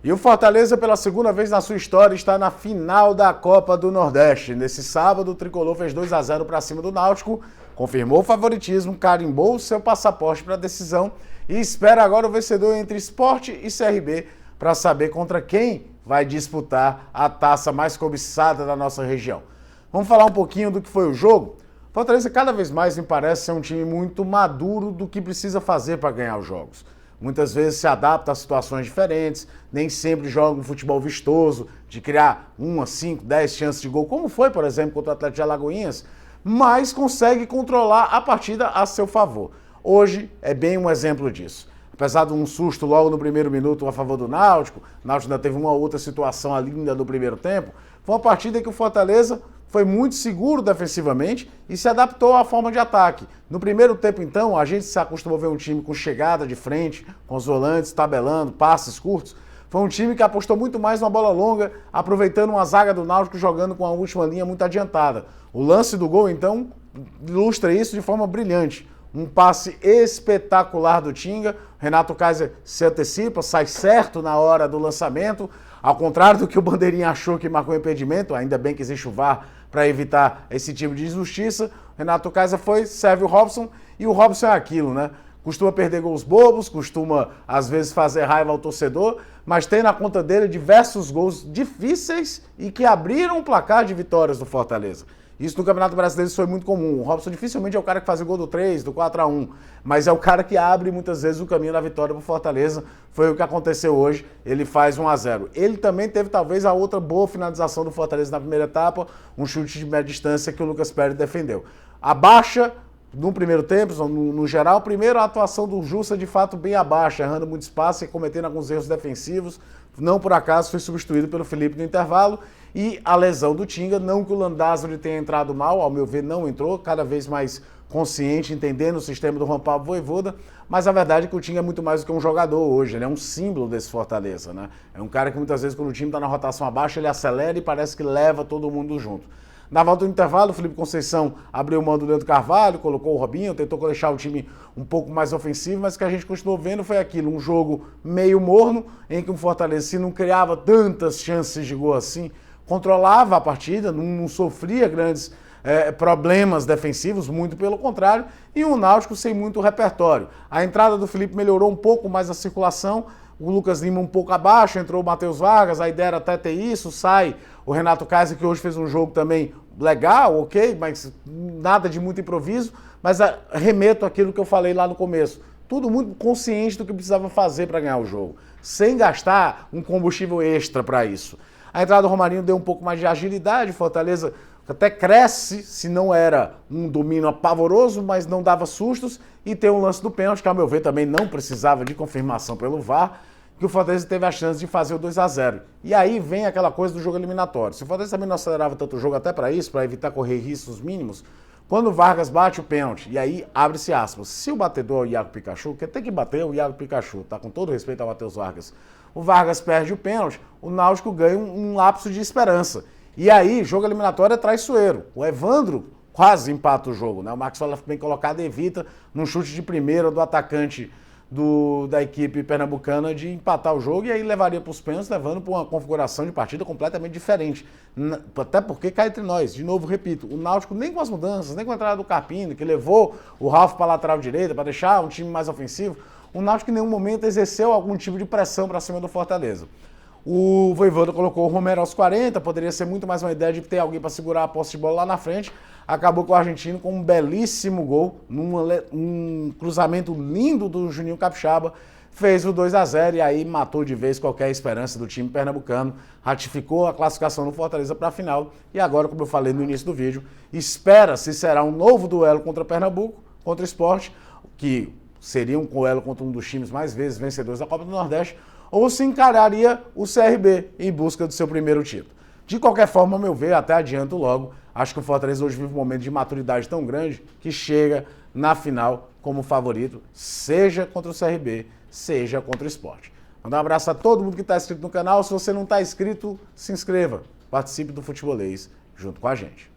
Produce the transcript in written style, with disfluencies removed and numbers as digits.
E o Fortaleza, pela segunda vez na sua história, está na final da Copa do Nordeste. Nesse sábado, o Tricolor fez 2-0 para cima do Náutico, confirmou o favoritismo, carimbou o seu passaporte para a decisão e espera agora o vencedor entre Sport e CRB para saber contra quem vai disputar a taça mais cobiçada da nossa região. Vamos falar um pouquinho do que foi o jogo? O Fortaleza cada vez mais me parece ser um time muito maduro do que precisa fazer para ganhar os jogos. Muitas vezes se adapta a situações diferentes, nem sempre joga um futebol vistoso, de criar 1, 5, 10 chances de gol, como foi, por exemplo, contra o Atlético de Alagoinhas, mas consegue controlar a partida a seu favor. Hoje é bem um exemplo disso. Apesar de um susto logo no primeiro minuto a favor do Náutico, o Náutico ainda teve uma outra situação ali ainda no primeiro tempo, foi uma partida em que o Fortaleza foi muito seguro defensivamente e se adaptou à forma de ataque. No primeiro tempo, então, a gente se acostumou a ver um time com chegada de frente, com os volantes tabelando, passes curtos. Foi um time que apostou muito mais numa bola longa, aproveitando uma zaga do Náutico jogando com a última linha muito adiantada. O lance do gol, então, ilustra isso de forma brilhante. Um passe espetacular do Tinga. Renato Kaiser se antecipa, sai certo na hora do lançamento. Ao contrário do que o Bandeirinha achou que marcou impedimento, ainda bem que existe o VAR para evitar esse tipo de injustiça. Renato Kaiser foi, serve o Robson, e o Robson é aquilo, né? Costuma perder gols bobos, costuma às vezes fazer raiva ao torcedor, mas tem na conta dele diversos gols difíceis e que abriram o placar de vitórias do Fortaleza. Isso no Campeonato Brasileiro isso foi muito comum. O Robson dificilmente é o cara que faz o gol do 3, do 4-1, mas é o cara que abre muitas vezes o caminho da vitória para o Fortaleza. Foi o que aconteceu hoje, ele faz 1-0. Ele também teve talvez a outra boa finalização do Fortaleza na primeira etapa, um chute de média distância que o Lucas Pérez defendeu. Abaixa no primeiro tempo, no geral, primeiro a atuação do Jussa de fato bem abaixo, errando muito espaço e cometendo alguns erros defensivos. Não por acaso foi substituído pelo Felipe no intervalo. E a lesão do Tinga, não que o Landázuri tenha entrado mal, ao meu ver não entrou, cada vez mais consciente, entendendo o sistema do Juan Pablo Vojvoda, mas a verdade é que o Tinga é muito mais do que um jogador hoje, ele é um símbolo desse Fortaleza, né? É um cara que muitas vezes quando o time está na rotação abaixo, ele acelera e parece que leva todo mundo junto. Na volta do intervalo, o Felipe Conceição abriu mão do Leandro Carvalho, colocou o Robinho, tentou deixar o time um pouco mais ofensivo, mas o que a gente continuou vendo foi aquilo, um jogo meio morno, em que o Fortaleza, se não criava tantas chances de gol assim, controlava a partida, não sofria grandes problemas defensivos, muito pelo contrário, e um Náutico sem muito repertório. A entrada do Felipe melhorou um pouco mais a circulação, o Lucas Lima um pouco abaixo, entrou o Matheus Vargas, a ideia era até ter isso, sai o Renato Kaiser, que hoje fez um jogo também legal, ok, mas nada de muito improviso, mas remeto àquilo que eu falei lá no começo. Tudo muito consciente do que precisava fazer para ganhar o jogo, sem gastar um combustível extra para isso. A entrada do Romarinho deu um pouco mais de agilidade, Fortaleza até cresce, se não era um domínio pavoroso, mas não dava sustos, e tem um lance do pênalti, que ao meu ver também não precisava de confirmação pelo VAR, que o Fortaleza teve a chance de fazer o 2-0. E aí vem aquela coisa do jogo eliminatório. Se o Fortaleza também não acelerava tanto o jogo até para isso, para evitar correr riscos mínimos, quando o Vargas bate o pênalti, e aí abre-se aspas, se o batedor é o Iago Pikachu, que tem que bater o Iago Pikachu, tá? Com todo respeito ao Matheus Vargas, o Vargas perde o pênalti, o Náutico ganha um lapso de esperança. E aí, jogo eliminatório é traiçoeiro. O Evandro quase empata o jogo, né? O Marcos Sola bem colocado evita, num chute de primeira do atacante da equipe pernambucana, de empatar o jogo, e aí levaria para os pênaltis, levando para uma configuração de partida completamente diferente. Até porque cá entre nós, de novo, repito, o Náutico nem com as mudanças, nem com a entrada do Carpino, que levou o Ralf para a lateral direita, para deixar um time mais ofensivo, o Náutico em nenhum momento exerceu algum tipo de pressão para cima do Fortaleza. O Vojvoda colocou o Romero aos 40, poderia ser muito mais uma ideia de ter alguém para segurar a posse de bola lá na frente. Acabou com o argentino com um belíssimo gol, um cruzamento lindo do Juninho Capixaba, fez o 2-0 e aí matou de vez qualquer esperança do time pernambucano, ratificou a classificação do Fortaleza para a final e agora, como eu falei no início do vídeo, espera-se será um novo duelo contra Pernambuco, contra o Sport, que seria um duelo contra um dos times mais vezes vencedores da Copa do Nordeste, ou se encararia o CRB em busca do seu primeiro título. De qualquer forma, ao meu ver, até adianto logo, acho que o Fortaleza hoje vive um momento de maturidade tão grande que chega na final como favorito, seja contra o CRB, seja contra o Sport. Mandar um abraço a todo mundo que está inscrito no canal. Se você não está inscrito, se inscreva. Participe do Futebolês junto com a gente.